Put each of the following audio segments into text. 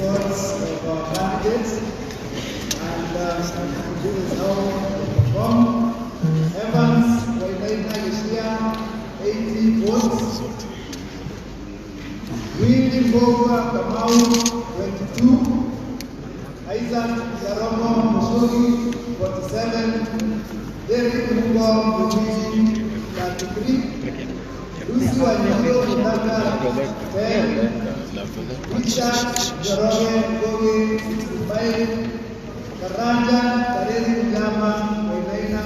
results of our candidates, and this is how they perform. Evans Wainaina Yoshia, 80 votes. Willy Mboga Kamau, 22. Isaac Jaromo Mushuri, 47. David Mungo Mujiji, 33. Lucy Wanyoro Mutaka, 10. Richard Jerome Gogi, 65. Karanja Kareli Mjama Wainaina,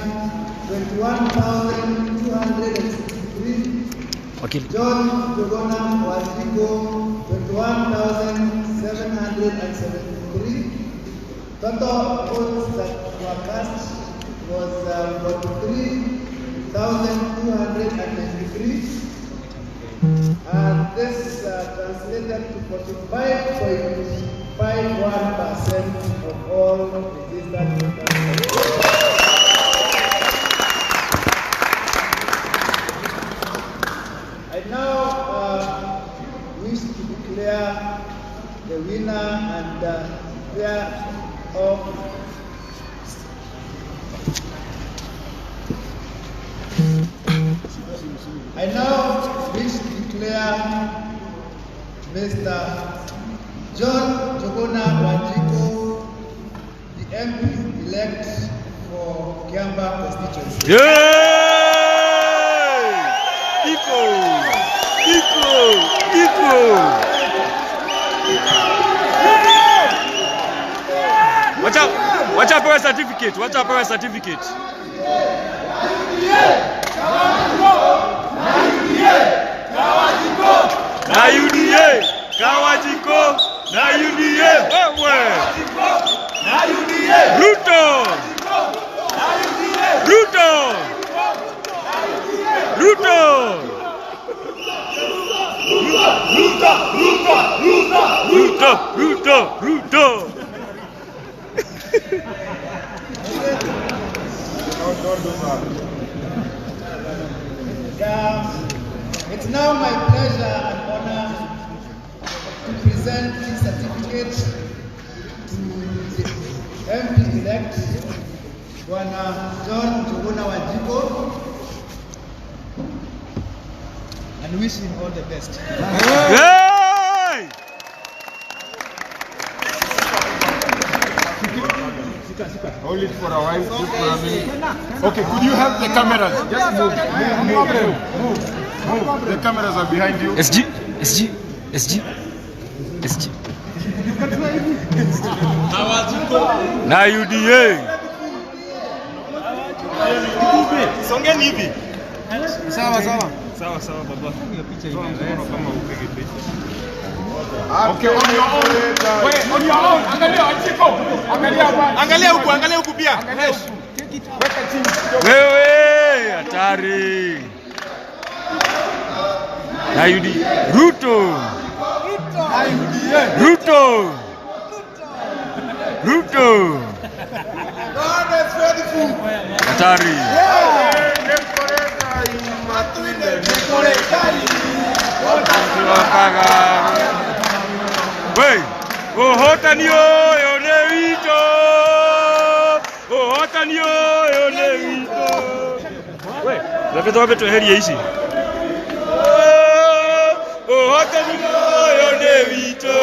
21,263. John Jogona Wajiko, 21,773. Total votes that were cast was 43,293. And this translated to 45.51% of all registered voters. I now wish to declare the winner and pair of I now wish to declare Mr. John Jogona Wanjiko the MP-elect for Kiamba constituency. Yay! Equal! Watch out for a certificate. Na UDA, Kawajiko, na UDA, Ruto, It's now my pleasure and honor to present this certificate to the MP-elect, Bwana John Jogona Wanjiko, and wish him all the best. Hey! Hold it for a while, just for a minute. Okay, could you help the cameras? Just move. The cameras are behind you. SG. Na UDA. Songeni hivi. Sawa baba. Okay, on your own. Wait, on your own. Angalia huku pia. Wewe hatari. Na UDA. Ruto. God is faithful. Hatari. Wey, ohotani oyo ne wito. Wey, zapeta wapi tuheri ya ishi? Ohotani oyo ne wito.